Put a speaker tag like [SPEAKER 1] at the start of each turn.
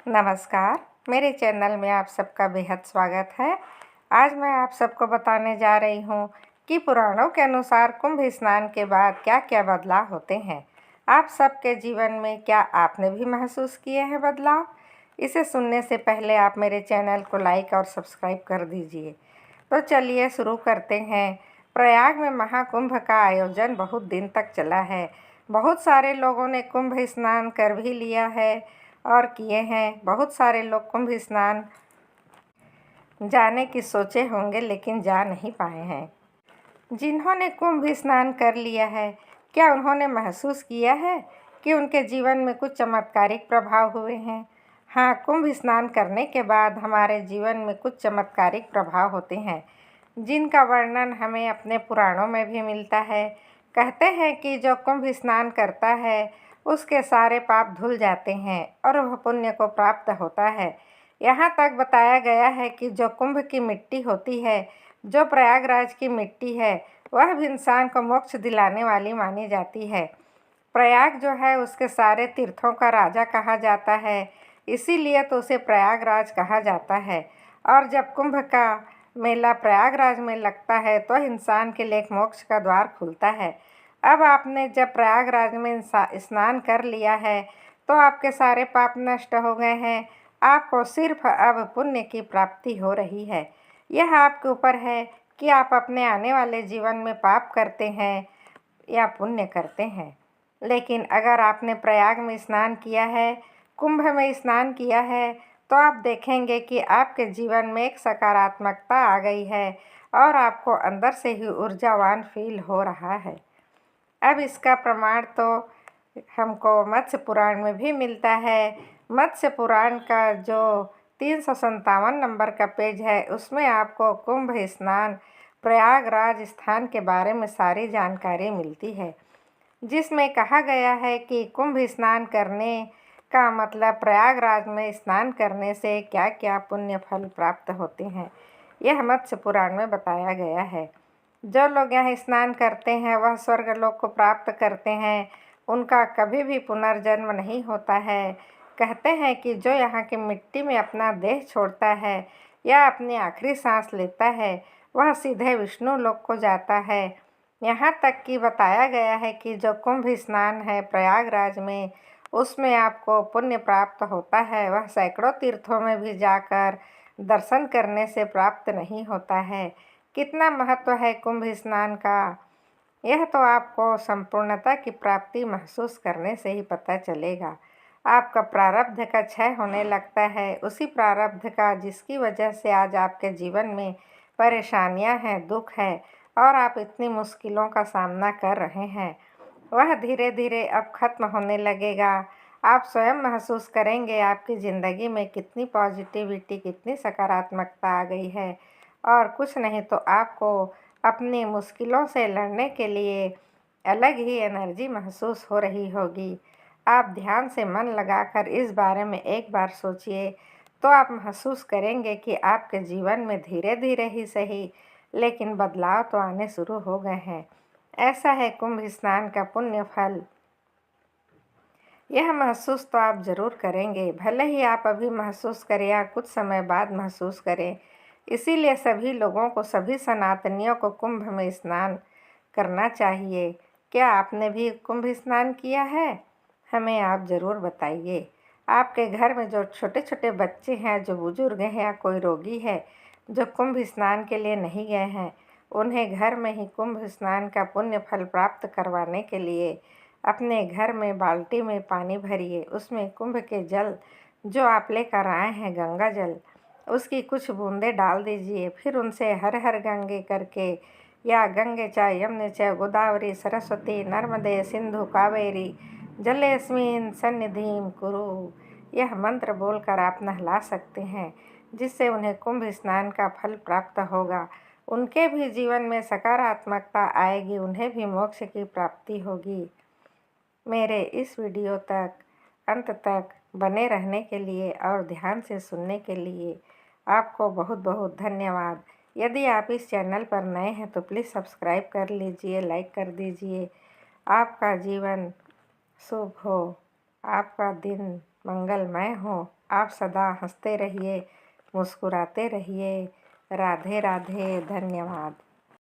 [SPEAKER 1] नमस्कार, मेरे चैनल में आप सबका बेहद स्वागत है। आज मैं आप सबको बताने जा रही हूँ कि पुराणों के अनुसार कुंभ स्नान के बाद क्या-क्या बदलाव होते हैं। आप सबके जीवन में क्या आपने भी महसूस किए हैं बदलाव? इसे सुनने से पहले आप मेरे चैनल को लाइक और सब्सक्राइब कर दीजिए। तो चलिए शुरू करते हैं। प्रयाग में महाकुंभ का आयोजन बहुत दिन तक चला है। बहुत सारे लोगों ने कुंभ स्नान कर भी लिया है और किए हैं। बहुत सारे लोग कुंभ स्नान जाने की सोचे होंगे लेकिन जा नहीं पाए हैं। जिन्होंने कुंभ स्नान कर लिया है, क्या उन्होंने महसूस किया है कि उनके जीवन में कुछ चमत्कारिक प्रभाव हुए हैं? हाँ, कुंभ स्नान करने के बाद हमारे जीवन में कुछ चमत्कारिक प्रभाव होते हैं, जिनका वर्णन हमें अपने पुराणों में भी मिलता है। कहते हैं कि जो कुंभ स्नान करता है उसके सारे पाप धुल जाते हैं और वह पुण्य को प्राप्त होता है। यहाँ तक बताया गया है कि जो कुंभ की मिट्टी होती है, जो प्रयागराज की मिट्टी है, वह भी इंसान को मोक्ष दिलाने वाली मानी जाती है। प्रयाग जो है उसके सारे तीर्थों का राजा कहा जाता है, इसीलिए तो उसे प्रयागराज कहा जाता है। और जब कुंभ का मेला प्रयागराज में लगता है तो इंसान के लिए एक मोक्ष का द्वार खुलता है। अब आपने जब प्रयागराज में स्नान कर लिया है तो आपके सारे पाप नष्ट हो गए हैं। आपको सिर्फ अब पुण्य की प्राप्ति हो रही है। यह आपके ऊपर है कि आप अपने आने वाले जीवन में पाप करते हैं या पुण्य करते हैं। लेकिन अगर आपने प्रयाग में स्नान किया है, कुंभ में स्नान किया है, तो आप देखेंगे कि आपके जीवन में एक सकारात्मकता आ गई है और आपको अंदर से ही ऊर्जावान फील हो रहा है। अब इसका प्रमाण तो हमको मत्स्य पुराण में भी मिलता है। मत्स्य पुराण का जो 357 नंबर का पेज है, उसमें आपको कुंभ स्नान प्रयागराज स्थान के बारे में सारी जानकारी मिलती है, जिसमें कहा गया है कि कुंभ स्नान करने का मतलब प्रयागराज में स्नान करने से क्या क्या पुण्य फल प्राप्त होते हैं, यह मत्स्य पुराण में बताया गया है। जो लोग यहाँ स्नान करते हैं वह स्वर्गलोक को प्राप्त करते हैं, उनका कभी भी पुनर्जन्म नहीं होता है। कहते हैं कि जो यहाँ की मिट्टी में अपना देह छोड़ता है या अपनी आखिरी सांस लेता है, वह सीधे विष्णु लोक को जाता है। यहाँ तक कि बताया गया है कि जो कुंभ स्नान है प्रयागराज में, उसमें आपको पुण्य प्राप्त होता है, वह सैकड़ों तीर्थों में भी जाकर दर्शन करने से प्राप्त नहीं होता है। कितना महत्व है कुंभ स्नान का, यह तो आपको संपूर्णता की प्राप्ति महसूस करने से ही पता चलेगा। आपका प्रारब्ध का क्षय होने लगता है, उसी प्रारब्ध का जिसकी वजह से आज आपके जीवन में परेशानियां हैं, दुख है और आप इतनी मुश्किलों का सामना कर रहे हैं, वह धीरे धीरे अब खत्म होने लगेगा। आप स्वयं महसूस करेंगे आपकी ज़िंदगी में कितनी पॉजिटिविटी, कितनी सकारात्मकता आ गई है। और कुछ नहीं तो आपको अपनी मुश्किलों से लड़ने के लिए अलग ही एनर्जी महसूस हो रही होगी। आप ध्यान से मन लगाकर इस बारे में एक बार सोचिए, तो आप महसूस करेंगे कि आपके जीवन में धीरे धीरे ही सही लेकिन बदलाव तो आने शुरू हो गए हैं। ऐसा है कुंभ स्नान का पुण्य फल। यह महसूस तो आप ज़रूर करेंगे, भले ही आप अभी महसूस करें या कुछ समय बाद महसूस करें। इसीलिए सभी लोगों को, सभी सनातनियों को कुंभ में स्नान करना चाहिए। क्या आपने भी कुंभ स्नान किया है? हमें आप ज़रूर बताइए। आपके घर में जो छोटे छोटे बच्चे हैं, जो बुजुर्ग हैं या कोई रोगी है जो कुंभ स्नान के लिए नहीं गए हैं, उन्हें घर में ही कुंभ स्नान का पुण्य फल प्राप्त करवाने के लिए अपने घर में बाल्टी में पानी भरिए, उसमें कुंभ के जल जो आप लेकर आए हैं, गंगा जल, उसकी कुछ बूंदें डाल दीजिए। फिर उनसे हर हर गंगे करके या गंगे च यमुने च गोदावरी सरस्वती नर्मदे सिंधु कावेरी जलेस्मिन सन्निधिं कुरु, यह मंत्र बोलकर आप नहला सकते हैं, जिससे उन्हें कुंभ स्नान का फल प्राप्त होगा। उनके भी जीवन में सकारात्मकता आएगी, उन्हें भी मोक्ष की प्राप्ति होगी। मेरे इस वीडियो तक अंत तक बने रहने के लिए और ध्यान से सुनने के लिए आपको बहुत बहुत धन्यवाद। यदि आप इस चैनल पर नए हैं तो प्लीज़ सब्सक्राइब कर लीजिए, लाइक कर दीजिए। आपका जीवन शुभ हो, आपका दिन मंगलमय हो। आप सदा हंसते रहिए, मुस्कुराते रहिए। राधे राधे। धन्यवाद।